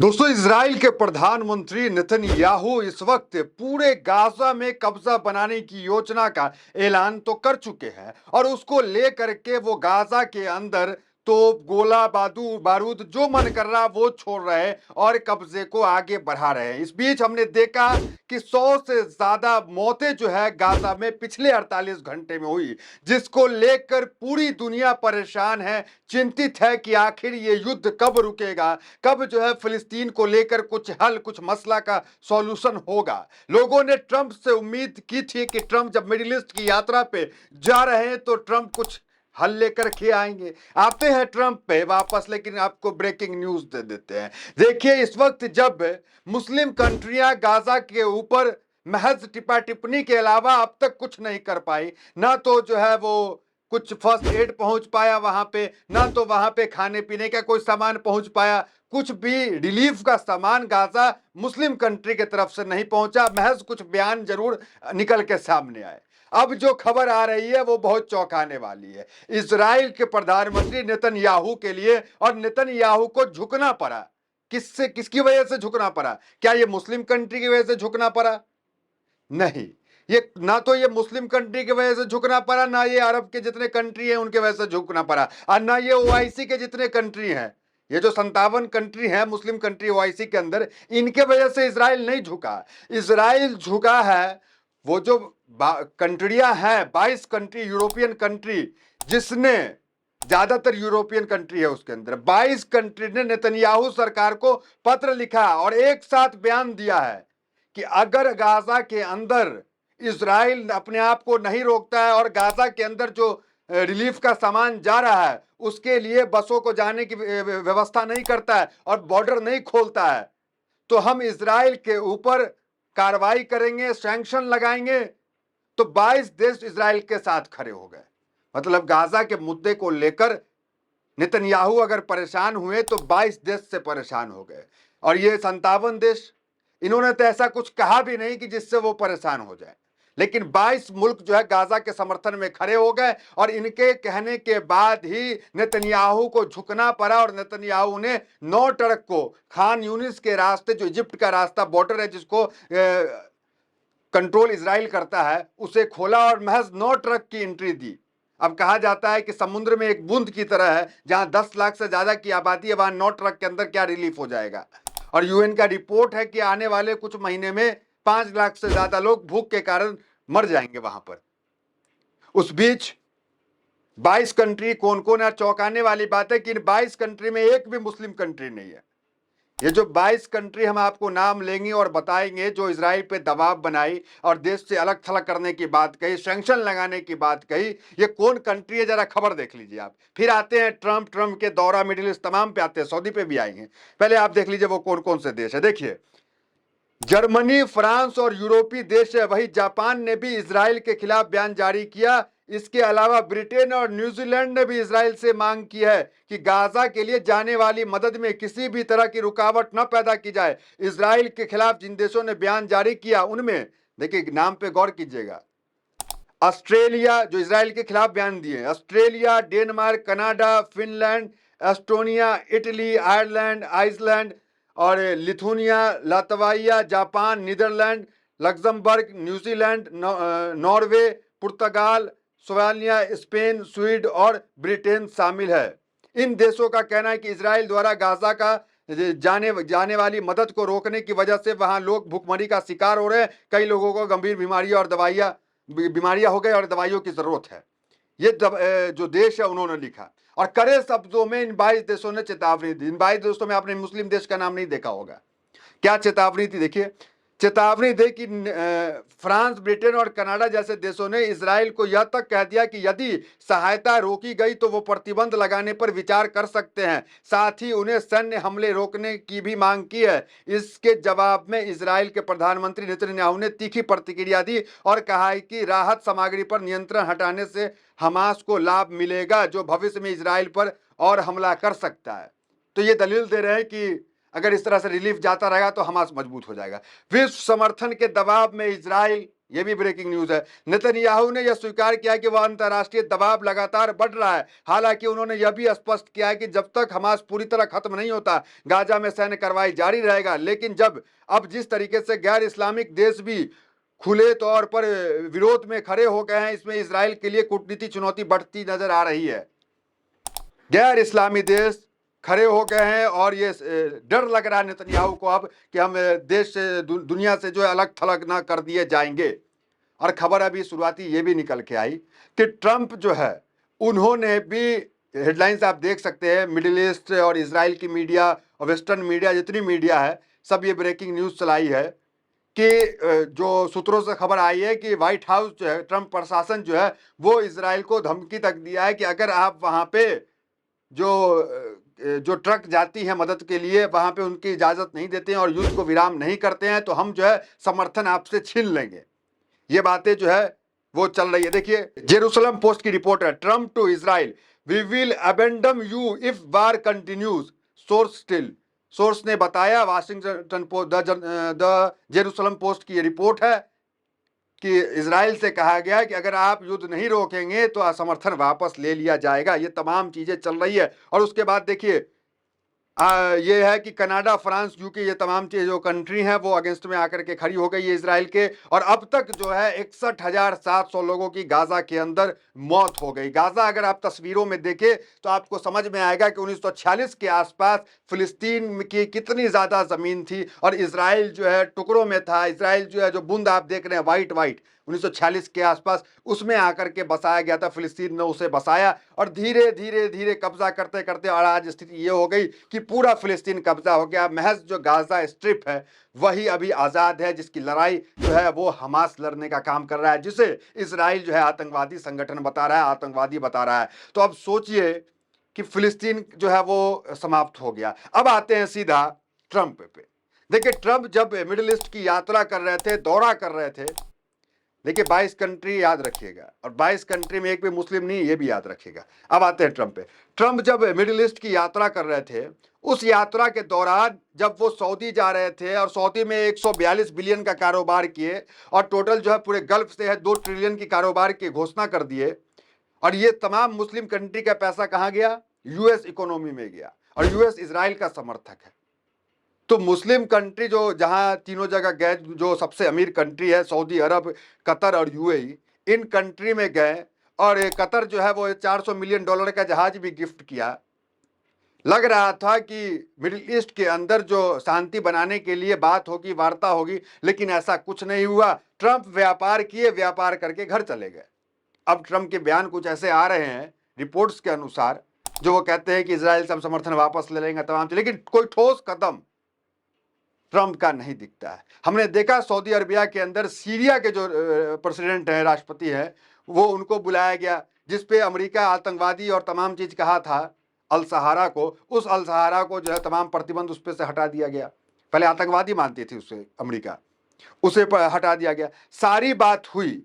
दोस्तों, इजराइल के प्रधानमंत्री नेतन्याहू इस वक्त पूरे गाजा में कब्जा बनाने की योजना का ऐलान तो कर चुके हैं और उसको लेकर के वो गाजा के अंदर तोप गोला बारूद जो मन कर रहा वो छोड़ रहे हैं और कब्जे को आगे बढ़ा रहे हैं। इस बीच हमने देखा कि 100 से ज्यादा मौतें जो है गाजा में पिछले 48 घंटे में हुई, जिसको लेकर पूरी दुनिया परेशान है, चिंतित है कि आखिर ये युद्ध कब रुकेगा, कब जो है फिलिस्तीन को लेकर कुछ हल, कुछ मसला का सॉल्यूशन होगा। लोगों ने ट्रंप से उम्मीद की थी कि ट्रंप जब मिडिल ईस्ट की यात्रा पे जा रहे हैं तो ट्रंप कुछ हल लेकर के आएंगे। आते हैं ट्रंप पे वापस, लेकिन आपको ब्रेकिंग न्यूज दे देते हैं। देखिए, इस वक्त जब मुस्लिम कंट्रियां गाजा के ऊपर महज टिप्पा टिप्पणी के अलावा अब तक कुछ नहीं कर पाई, ना तो जो है वो कुछ फर्स्ट एड पहुंच पाया वहां पे, ना तो वहां पे खाने पीने का कोई सामान पहुंच पाया, कुछ भी रिलीफ का सामान गाजा मुस्लिम कंट्री की तरफ से नहीं पहुंचा। महज कुछ बयान जरूर निकल के सामने आए। अब जो खबर आ रही है वो बहुत चौंकाने वाली है। इजराइल के प्रधानमंत्री नेतन्याहू के लिए, और नेतन्याहू को झुकना पड़ा। किससे, किसकी वजह से झुकना पड़ा? क्या ये मुस्लिम कंट्री की वजह से झुकना पड़ा? नहीं, ये ना तो ये मुस्लिम कंट्री की वजह से झुकना पड़ा, ना ये अरब के जितने कंट्री हैं उनके वजह से झुकना पड़ा, और ना ये ओआईसी के जितने कंट्री हैं। ये जो 57 कंट्री है मुस्लिम कंट्री ओआईसी के अंदर, इनके वजह से इजराइल नहीं झुका। इजराइल झुका है वो जो कंट्रियां हैं, 22 कंट्री, यूरोपियन कंट्री, जिसने, ज्यादातर यूरोपियन कंट्री है उसके अंदर, 22 कंट्री ने नेतन्याहू सरकार को पत्र लिखा और एक साथ बयान दिया है कि अगर गाजा के अंदर इजराइल अपने आप को नहीं रोकता है और गाजा के अंदर जो रिलीफ का सामान जा रहा है उसके लिए बसों को जाने की व्यवस्था नहीं करता है और बॉर्डर नहीं खोलता है, तो हम इजराइल के ऊपर कार्रवाई करेंगे, सैंक्शन लगाएंगे। तो 22 देश इजराइल के साथ खड़े हो गए। मतलब गाजा के मुद्दे को लेकर नेतन्याहू अगर परेशान हुए तो 22 देश से परेशान हो गए, और ये 57 देश, इन्होंने तो ऐसा कुछ कहा भी नहीं कि जिससे वो परेशान हो जाए, लेकिन 22 मुल्क जो है गाजा के समर्थन में खड़े हो गए और इनके कहने के बाद ही नेतन्याहू को झुकना पड़ा। और नेतन्याहू ने 9 ट्रक को खान यूनिस के रास्ते, जो इजिप्ट का रास्ता बॉर्डर है जिसको कंट्रोल इजराइल करता है, उसे खोला और महज 9 ट्रक की एंट्री दी। अब कहा जाता है कि समुद्र में एक बूंद की तरह है, जहां 10 लाख से ज्यादा की आबादी है, वहां 9 ट्रक के अंदर क्या रिलीफ हो जाएगा। और यूएन का रिपोर्ट है कि आने वाले कुछ महीने में 5 लाख से ज्यादा लोग भूख के कारण मर जाएंगे वहां पर। उस बीच 22 कंट्री कौन कौन है? चौंकाने वाली बात है कि इन 22 कंट्री में एक भी मुस्लिम कंट्री नहीं है। ये जो 22 कंट्री हम आपको नाम लेंगे और बताएंगे जो इजराइल पे दबाव बनाई और देश से अलग थलग करने की बात कही, सैंक्शन लगाने की बात कही, ये कौन कंट्री है? जरा खबर देख लीजिए आप। फिर आते हैं ट्रंप के दौरा मिडिल ईस्ट तमाम पे आते हैं, सऊदी पे भी आएंगे। पहले आप देख लीजिए वो कौन कौन से देश है। देखिए, जर्मनी, फ्रांस और यूरोपीय देश है। वही जापान ने भी इजराइल के खिलाफ बयान जारी किया। इसके अलावा ब्रिटेन और न्यूजीलैंड ने भी इजराइल से मांग की है कि गाजा के लिए जाने वाली मदद में किसी भी तरह की रुकावट न पैदा की जाए। इजराइल के खिलाफ जिन देशों ने बयान जारी किया उनमें देखिए, नाम पे गौर कीजिएगा, ऑस्ट्रेलिया, जो इजराइल के खिलाफ बयान दिए, Australia, Denmark, Canada, Finland, Estonia, Italy, Ireland, Iceland और Lithuania, Latvia, Japan, Netherlands, Luxembourg, New Zealand, Norway, पुर्तगाल, स्लोवेनिया, स्पेन, स्वीडन और ब्रिटेन शामिल है। इन देशों का कहना है कि इजराइल द्वारा गाजा का जाने वाली मदद को रोकने की वजह से वहां लोग भूखमरी का शिकार हो रहे हैं। कई लोगों को गंभीर बीमारियां हो गई और दवाइयों की जरूरत है। ये जो देश है उन्होंने लिखा और कड़े शब्दों में इन 22 देशों ने चेतावनी दी। इन 22 देशों में आपने मुस्लिम देश का नाम नहीं देखा होगा। क्या चेतावनी थी? देखिए, चेतावनी दी कि फ्रांस, ब्रिटेन और कनाडा जैसे देशों ने इजराइल को यह तक कह दिया कि यदि सहायता रोकी गई तो वो प्रतिबंध लगाने पर विचार कर सकते हैं। साथ ही उन्हें सैन्य हमले रोकने की भी मांग की है। इसके जवाब में इजराइल के प्रधानमंत्री नेतन्याहू ने तीखी प्रतिक्रिया दी और कहा है कि राहत सामग्री पर नियंत्रण हटाने से हमास को लाभ मिलेगा, जो भविष्य में इजराइल पर और हमला कर सकता है। तो ये दलील दे रहे हैं कि अगर इस तरह से रिलीफ जाता रहेगा तो हमास मजबूत हो जाएगा। विश्व समर्थन के दबाव में इजराइल ये भी ब्रेकिंग न्यूज है। नेतन्याहू ने यह स्वीकार किया कि वह अंतर्राष्ट्रीय दबाव लगातार बढ़ रहा है। हालांकि उन्होंने यह भी स्पष्ट किया है कि जब तक हमास पूरी तरह खत्म नहीं होता, गाजा में सैन्य कार्रवाई जारी रहेगा। लेकिन अब जिस तरीके से गैर इस्लामिक देश भी खुले तौर पर विरोध में खड़े हो गए हैं, इसमें इजराइल के लिए कूटनीतिक चुनौती बढ़ती नजर आ रही है। गैर इस्लामी देश खड़े हो गए हैं और ये डर लग रहा है नेतन्याहू को अब कि हम देश से दुनिया से जो है अलग थलग ना कर दिए जाएंगे। और खबर अभी शुरुआती ये भी निकल के आई कि ट्रंप जो है, उन्होंने भी, हेडलाइंस आप देख सकते हैं, मिडिल ईस्ट और इजराइल की मीडिया और वेस्टर्न मीडिया, जितनी मीडिया है सब ये ब्रेकिंग न्यूज चलाई है कि जो सूत्रों से खबर आई है कि व्हाइट हाउस जो है, ट्रंप प्रशासन जो है, वो इजराइल को धमकी तक दिया है कि अगर आप वहां पे जो ट्रक जाती है मदद के लिए, वहां पे उनकी इजाजत नहीं देते हैं और युद्ध को विराम नहीं करते हैं, तो हम जो है समर्थन आपसे छीन लेंगे। ये बातें जो है वो चल रही है। देखिए, जेरूसलम पोस्ट की रिपोर्ट है, Trump to Israel, we will abandon you if war continues, source still. Source ने बताया, Washington Post, the Jerusalem Post की रिपोर्ट है कि इजराइल से कहा गया कि अगर आप युद्ध नहीं रोकेंगे तो समर्थन वापस ले लिया जाएगा। ये तमाम चीजें चल रही है। और उसके बाद देखिए, ये है कि कनाडा, फ्रांस, यूके, ये तमाम चीज जो कंट्री हैं वो अगेंस्ट में आकर के खड़ी हो गई है इजराइल के। और अब तक जो है 61,700 लोगों की गाजा के अंदर मौत हो गई। गाजा अगर आप तस्वीरों में देखें तो आपको समझ में आएगा कि 1946 के आसपास फिलिस्तीन की कितनी ज्यादा जमीन थी और इजराइल जो है टुकड़ों में था। इजराइल जो है, जो बूंद आप देख रहे हैं व्हाइट व्हाइट, 1946 के आसपास उसमें आकर के बसाया गया था। फिलिस्तीन ने उसे बसाया और धीरे धीरे धीरे कब्जा करते करते और आज स्थिति ये हो गई कि पूरा फिलिस्तीन कब्जा हो गया। महज जो गाजा स्ट्रिप है वही अभी आजाद है, जिसकी लड़ाई जो है वो हमास लड़ने का काम कर रहा है, जिसे इजराइल जो है आतंकवादी संगठन बता रहा है, आतंकवादी बता रहा है। तो अब सोचिए कि फिलिस्तीन जो है वो समाप्त हो गया। अब आते हैं सीधा ट्रंप पे। देखिए, ट्रंप जब मिडिल ईस्ट की यात्रा कर रहे थे, दौरा कर रहे थे, देखिए 22 कंट्री याद रखिएगा, और 22 कंट्री में एक भी मुस्लिम नहीं, ये भी याद रखिएगा। अब आते हैं ट्रंप पे। ट्रंप जब मिडिल ईस्ट की यात्रा कर रहे थे, उस यात्रा के दौरान जब वो सऊदी जा रहे थे और सऊदी में 142 बिलियन का कारोबार किए और टोटल जो है पूरे गल्फ से है 2 ट्रिलियन की कारोबार की घोषणा कर दिए, और ये तमाम मुस्लिम कंट्री का पैसा कहां गया? यूएस इकोनॉमी में गया। और यूएस इजराइल का समर्थक है। तो मुस्लिम कंट्री जो जहां तीनों जगह गए, जो सबसे अमीर कंट्री है सऊदी अरब, कतर और यूएई, इन कंट्री में गए और कतर जो है वो $400 मिलियन का जहाज भी गिफ्ट किया। लग रहा था कि मिडिल ईस्ट के अंदर जो शांति बनाने के लिए बात होगी, वार्ता होगी, लेकिन ऐसा कुछ नहीं हुआ। ट्रंप व्यापार किए, व्यापार करके घर चले गए। अब ट्रंप के बयान कुछ ऐसे आ रहे हैं रिपोर्ट्स के अनुसार, जो वो कहते हैं कि इजराइल से हम समर्थन वापस ले लेंगे तमाम, लेकिन कोई ठोस कदम ट्रंप का नहीं दिखता है। हमने देखा सऊदी अरबिया के अंदर सीरिया के जो प्रेसिडेंट है, राष्ट्रपति है, वो उनको बुलाया गया, जिसपे अमेरिका आतंकवादी और तमाम चीज कहा था अल सहारा को। उस अल सहारा को जो है तमाम प्रतिबंध उस पर से हटा दिया गया। पहले आतंकवादी मानती थी उसे अमेरिका, उसे हटा दिया गया। सारी बात हुई,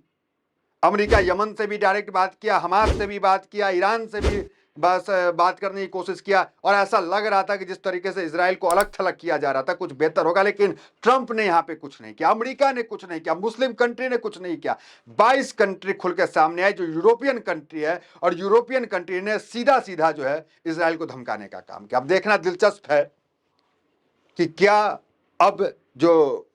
अमेरिका यमन से भी डायरेक्ट बात किया, हमास से भी बात किया, ईरान से भी बस बात करने की कोशिश किया, और ऐसा लग रहा था कि जिस तरीके से इजराइल को अलग थलग किया जा रहा था कुछ बेहतर होगा। लेकिन ट्रंप ने यहां पे कुछ नहीं किया, अमेरिका ने कुछ नहीं किया, मुस्लिम कंट्री ने कुछ नहीं किया। 22 कंट्री खुल के सामने आई जो यूरोपियन कंट्री है, और यूरोपियन कंट्री ने सीधा सीधा जो है इजराइल को धमकाने का काम किया। अब देखना दिलचस्प है कि क्या अब जो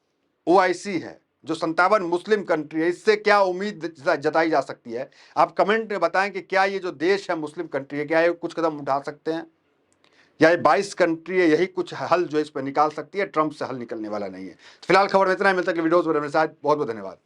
ओआईसी है, जो 57 मुस्लिम कंट्री है, इससे क्या उम्मीद जताई जा सकती है? आप कमेंट में बताएं कि क्या ये जो देश है मुस्लिम कंट्री है, क्या ये कुछ कदम उठा सकते हैं, या ये 22 कंट्री है यही कुछ हल जो इस पर निकाल सकती है? ट्रंप से हल निकलने वाला नहीं है। फिलहाल खबर में इतना ही, मिलता है वीडियोस में। बहुत बहुत धन्यवाद।